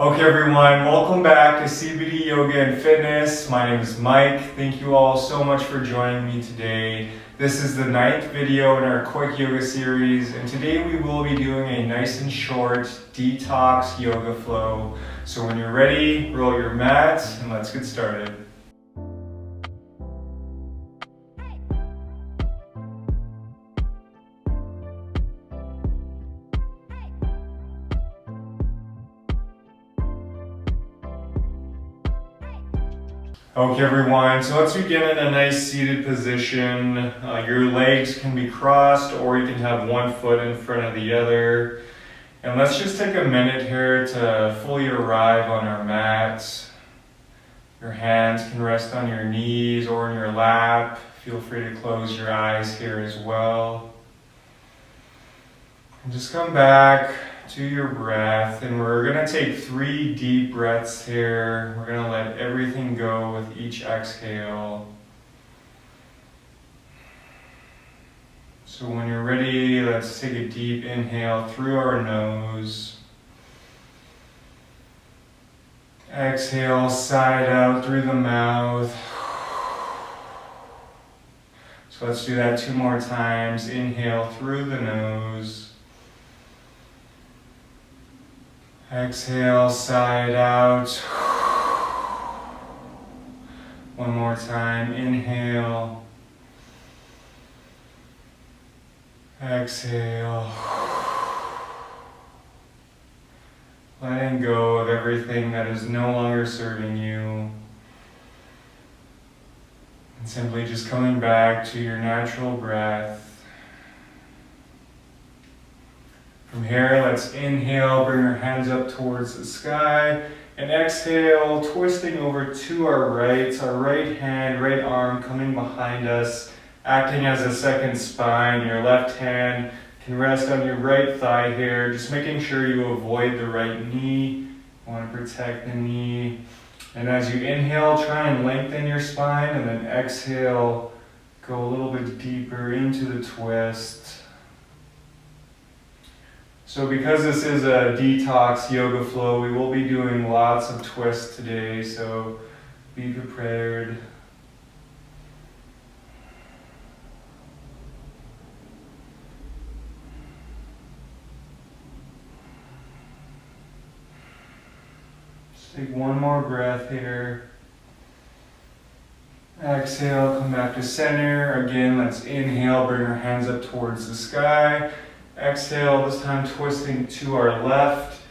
Okay everyone, welcome back to CBD Yoga and Fitness. My name is Mike. Thank you all so much for joining me today. This is the 9th video in our quick yoga series, and today we will be doing a nice and short detox yoga flow. So when you're ready, roll your mat and let's get started. Okay everyone, so let's begin in a nice seated position. Your legs can be crossed or you can have one foot in front of the other. And let's just take a minute here to fully arrive on our mat. Your hands can rest on your knees or in your lap. Feel free to close your eyes here as well. And just come back to your breath, and we're going to take 3 deep breaths here. We're going to let everything go with each exhale. So when you're ready, let's take a deep inhale through our nose. Exhale, side out through the mouth. So let's do that 2 more times. Inhale through the nose. Exhale, side out. One more time. Inhale. Exhale. Letting go of everything that is no longer serving you. And simply just coming back to your natural breath. From here, let's inhale, bring our hands up towards the sky, and exhale, twisting over to our right hand, right arm coming behind us, acting as a second spine. Your left hand can rest on your right thigh here, just making sure you avoid the right knee. You want to protect the knee. And as you inhale, try and lengthen your spine, and then exhale, go a little bit deeper into the twist. So because this is a detox yoga flow, we will be doing lots of twists today, so be prepared. Just take one more breath here. Exhale, come back to center. Again, let's inhale, bring our hands up towards the sky. Exhale, this time twisting to our left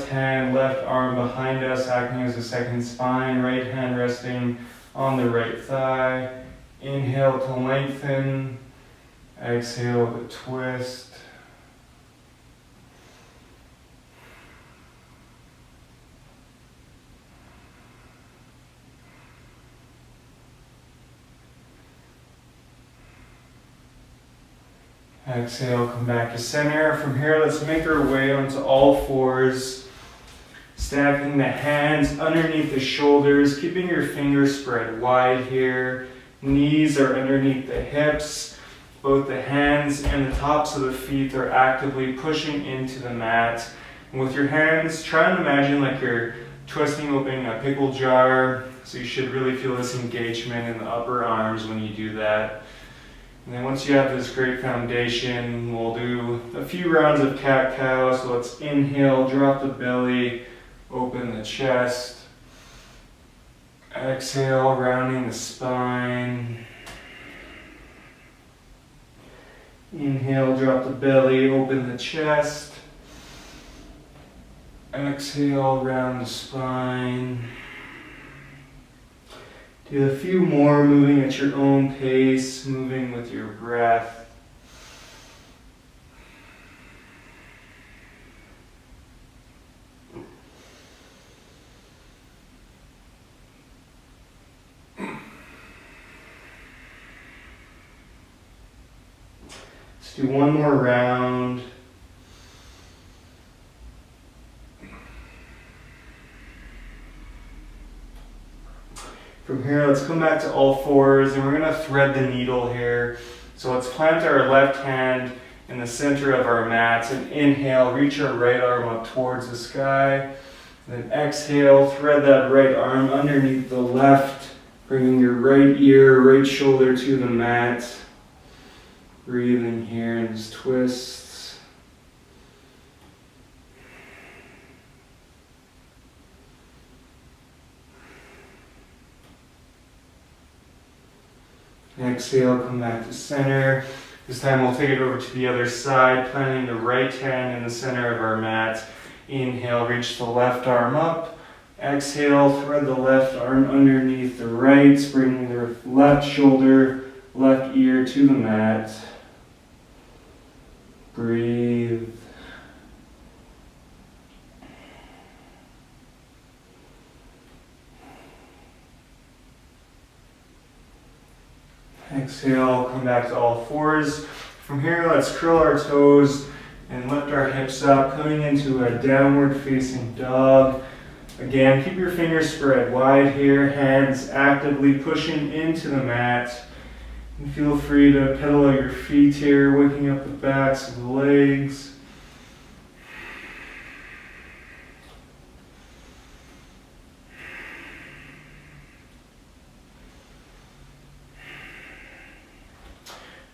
hand, left arm behind us, acting as a second spine, right hand resting on the right thigh. Inhale to lengthen, exhale to twist. Exhale, come back to center. From here, let's make our way onto all fours, stacking the hands underneath the shoulders, keeping your fingers spread wide here. Knees are underneath the hips. Both the hands and the tops of the feet are actively pushing into the mat. And with your hands, try and imagine like you're twisting open a pickle jar. So you should really feel this engagement in the upper arms when you do that. And then once you have this great foundation, we'll do a few rounds of cat-cow. So let's inhale, drop the belly, open the chest. Exhale, rounding the spine. Inhale, drop the belly, open the chest. Exhale, round the spine. Do a few more, moving at your own pace, moving with your breath. Let's do one more round. From here, let's come back to all fours, and we're going to thread the needle here. So let's plant our left hand in the center of our mat and inhale, reach our right arm up towards the sky. Then exhale, thread that right arm underneath the left, bringing your right ear, right shoulder to the mat. Breathe in here and just twists. Exhale, come back to center. This time we'll take it over to the other side, planting the right hand in the center of our mat. Inhale, reach the left arm up. Exhale, thread the left arm underneath the right, bringing the left shoulder, left ear to the mat. Breathe. Exhale, come back to all fours. From here, let's curl our toes and lift our hips up, coming into a downward facing dog. Again, keep your fingers spread wide here, hands actively pushing into the mat. And feel free to pedal out your feet here, waking up the backs of the legs.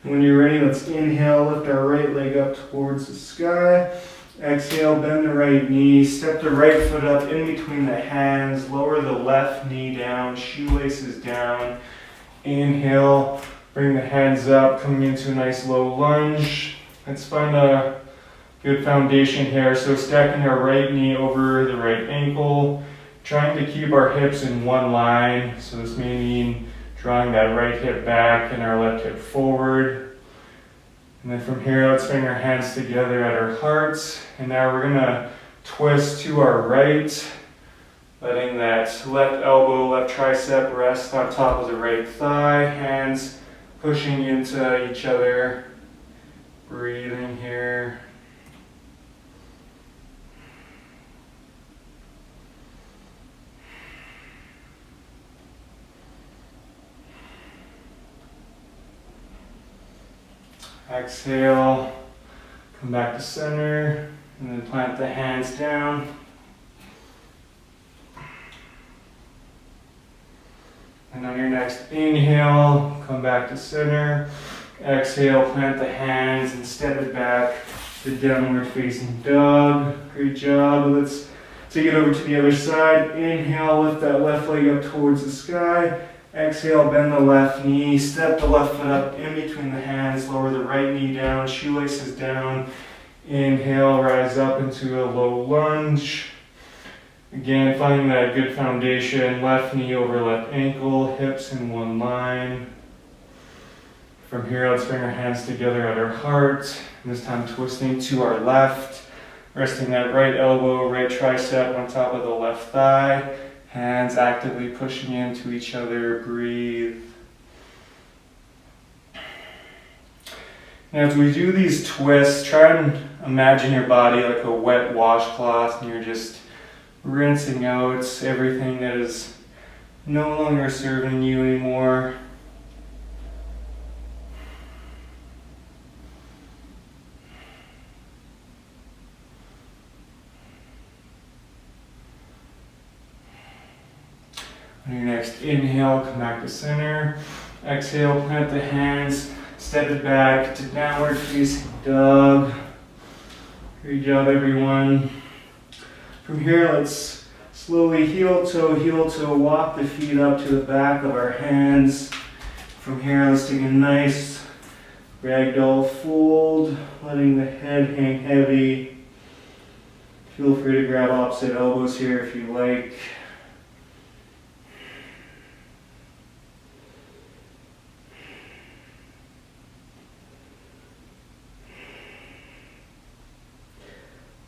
When you're ready, let's inhale, lift our right leg up towards the sky. Exhale, bend the right knee, step the right foot up in between the hands, lower the left knee down, shoelaces down. Inhale, bring the hands up, coming into a nice low lunge. Let's find a good foundation here. So stacking our right knee over the right ankle, trying to keep our hips in one line. So this may mean drawing that right hip back and our left hip forward. And then from here, let's bring our hands together at our hearts. And now we're gonna twist to our right, letting that left elbow, left tricep rest on top of the right thigh. Hands pushing into each other. Breathing here. Exhale, come back to center, and then plant the hands down. And on your next inhale, come back to center. Exhale, plant the hands and step it back to downward facing dog. Great job. Let's take it over to the other side. Inhale, lift that left leg up towards the sky. Exhale, bend the left knee, step the left foot up in between the hands, lower the right knee down, shoelaces down. Inhale, rise up into a low lunge. Again, finding that good foundation, left knee over left ankle, hips in one line. From here, let's bring our hands together at our heart. And this time twisting to our left, resting that right elbow, right tricep on top of the left thigh. Hands actively pushing into each other. Breathe. And as we do these twists, try and imagine your body like a wet washcloth, and you're just rinsing out everything that is no longer serving you anymore. On your next inhale, come back to center. Exhale, plant the hands, step it back to downward facing dog. Great job, everyone. From here, let's slowly heel toe, walk the feet up to the back of our hands. From here, let's take a nice ragdoll fold, letting the head hang heavy. Feel free to grab opposite elbows here if you like.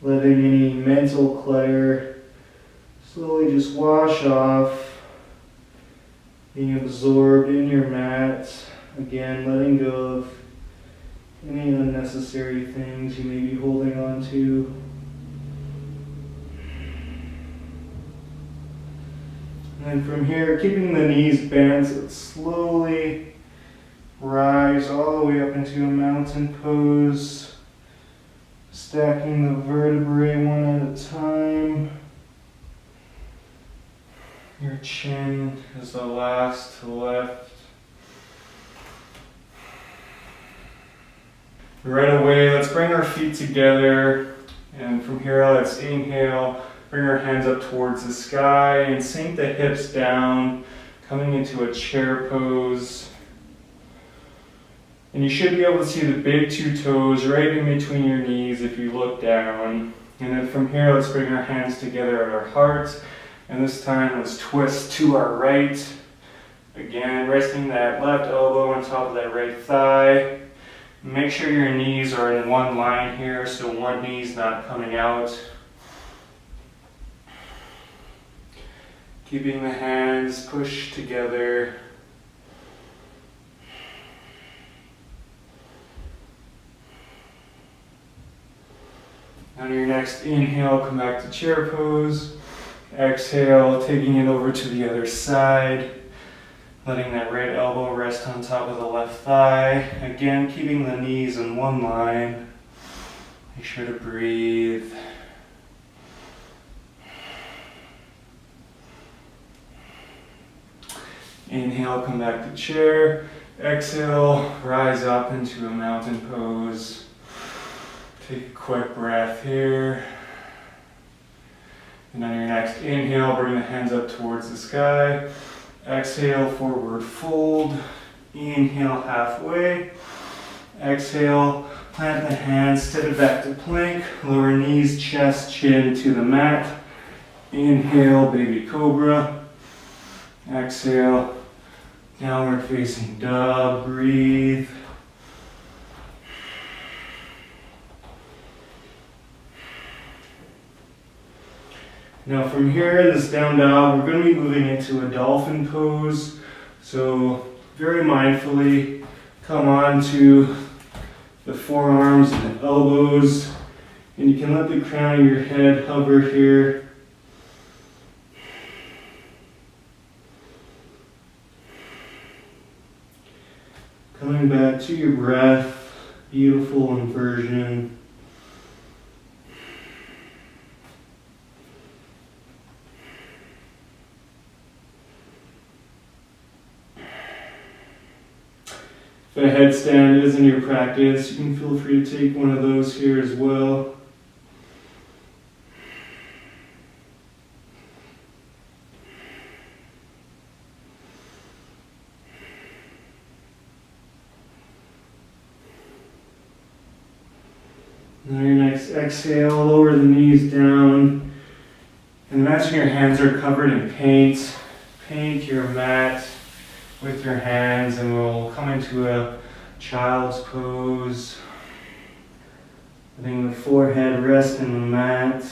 Letting any mental clutter slowly just wash off, being absorbed in your mat. Again, letting go of any unnecessary things you may be holding on to. And then from here, keeping the knees bent, let's slowly rise all the way up into a mountain pose. Stacking the vertebrae one at a time. Your chin is the last to the left. Right away, let's bring our feet together. And from here, let's inhale, bring our hands up towards the sky and sink the hips down, coming into a chair pose. And you should be able to see the big two toes right in between your knees if you look down. And then from here, let's bring our hands together at our heart. And this time, let's twist to our right. Again, resting that left elbow on top of that right thigh. Make sure your knees are in one line here, so one knee's not coming out. Keeping the hands pushed together. On your next inhale, come back to chair pose. Exhale, taking it over to the other side. Letting that right elbow rest on top of the left thigh. Again, keeping the knees in one line. Make sure to breathe. Inhale, come back to chair. Exhale, rise up into a mountain pose. Take a quick breath here. And on your next inhale, bring the hands up towards the sky. Exhale, forward fold. Inhale, halfway. Exhale, plant the hands, step it back to plank. Lower knees, chest, chin to the mat. Inhale, baby cobra. Exhale, downward facing dog. Breathe. Now from here, this down dog, we're going to be moving into a dolphin pose. So very mindfully come on to the forearms and the elbows. And you can let the crown of your head hover here. Coming back to your breath, beautiful inversion. If a headstand is in your practice, you can feel free to take one of those here as well. Now your next exhale, lower the knees down. And imagine your hands are covered in paint. Paint your mat with your hands, and we'll come into a child's pose. Letting the forehead rest in the mat.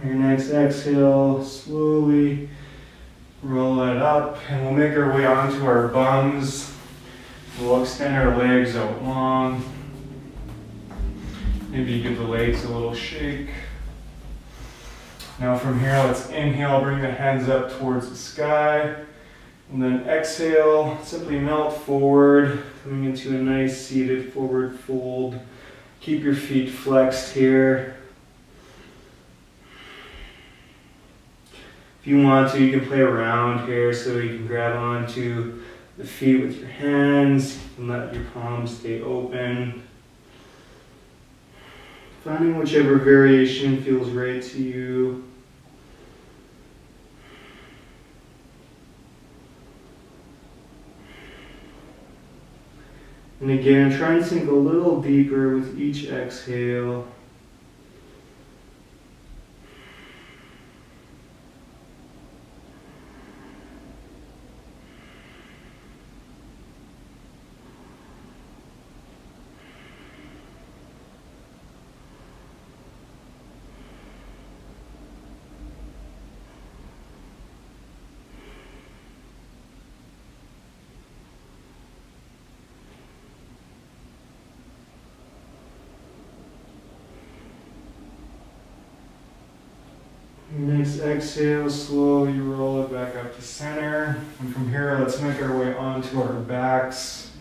Your next exhale, slowly roll it up, and we'll make our way onto our bums. We'll extend our legs out long. Maybe give the legs a little shake. Now from here, let's inhale, bring the hands up towards the sky. And then exhale, simply melt forward, coming into a nice seated forward fold. Keep your feet flexed here. If you want to, you can play around here, so you can grab onto the feet with your hands and let your palms stay open. Finding whichever variation feels right to you. And again, try and sink a little deeper with each exhale. knees. Exhale, slowly roll it back up to center. And from here, let's make our way onto our backs.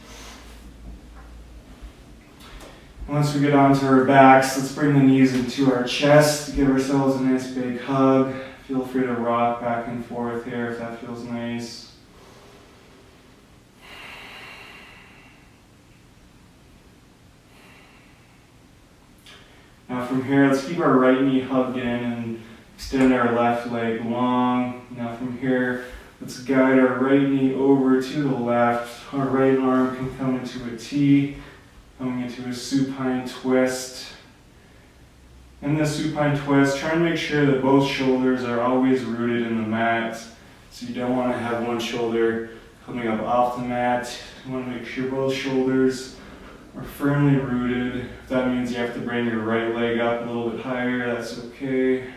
Once we get onto our backs, let's bring the knees into our chest. Give ourselves a nice big hug. Feel free to rock back and forth here if that feels nice. Now from here, let's keep our right knee hugged in and extend our left leg long. Now from here, let's guide our right knee over to the left. Our right arm can come into a T, coming into a supine twist. In the supine twist, try and make sure that both shoulders are always rooted in the mat. So you don't want to have one shoulder coming up off the mat. You want to make sure both shoulders are firmly rooted. If that means you have to bring your right leg up a little bit higher, that's okay.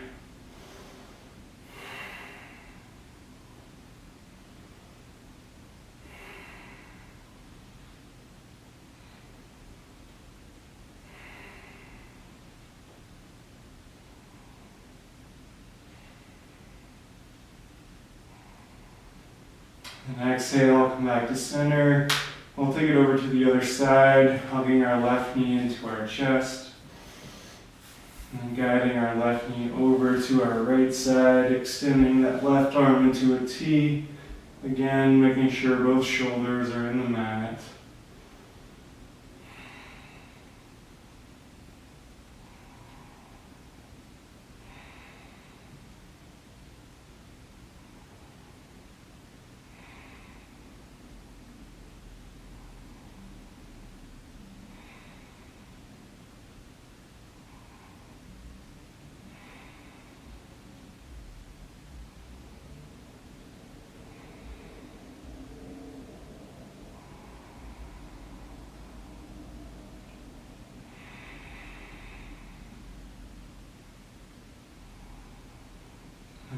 And exhale, come back to center. We'll take it over to the other side, hugging our left knee into our chest. And guiding our left knee over to our right side, extending that left arm into a T. Again, making sure both shoulders are in the mat.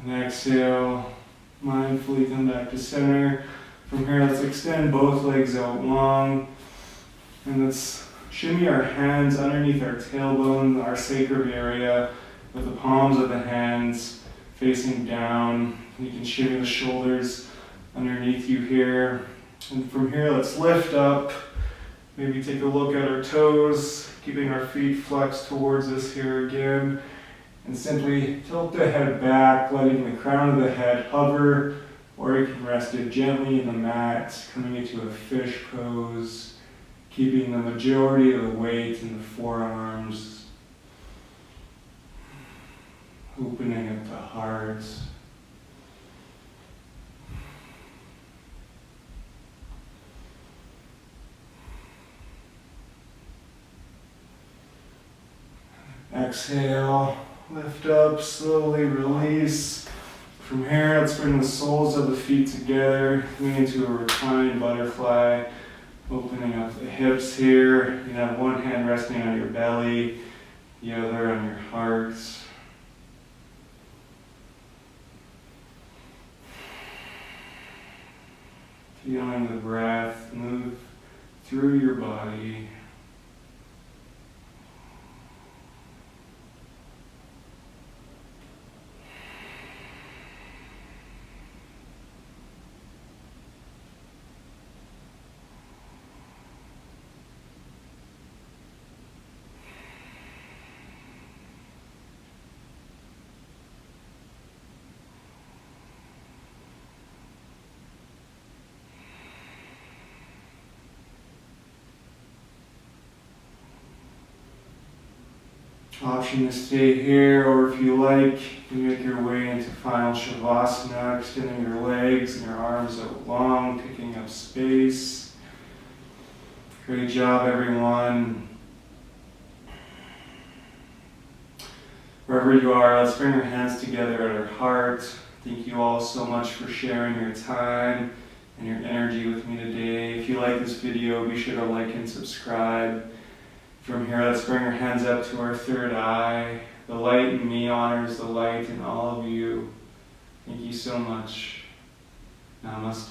And exhale, mindfully come back to center. From here, let's extend both legs out long. And let's shimmy our hands underneath our tailbone, our sacrum area, with the palms of the hands facing down. You can shimmy the shoulders underneath you here. And from here, let's lift up. Maybe take a look at our toes, keeping our feet flexed towards us here again. And simply tilt the head back, letting the crown of the head hover, or you can rest it gently in the mat, coming into a fish pose, keeping the majority of the weight in the forearms, opening at the heart. Exhale. Lift up, slowly release. From here, let's bring the soles of the feet together, coming into a reclined butterfly, opening up the hips here. You can have one hand resting on your belly, the other on your heart. Feeling the breath move through your body. Option to stay here, or if you like, you can make your way into final Shavasana, extending your legs and your arms out long, picking up space. Great job, everyone. Wherever you are, let's bring our hands together at our heart. Thank you all so much for sharing your time and your energy with me today. If you like this video, be sure to like and subscribe. From here, let's bring our hands up to our third eye. The light in me honors the light in all of you. Thank you so much. Namaste.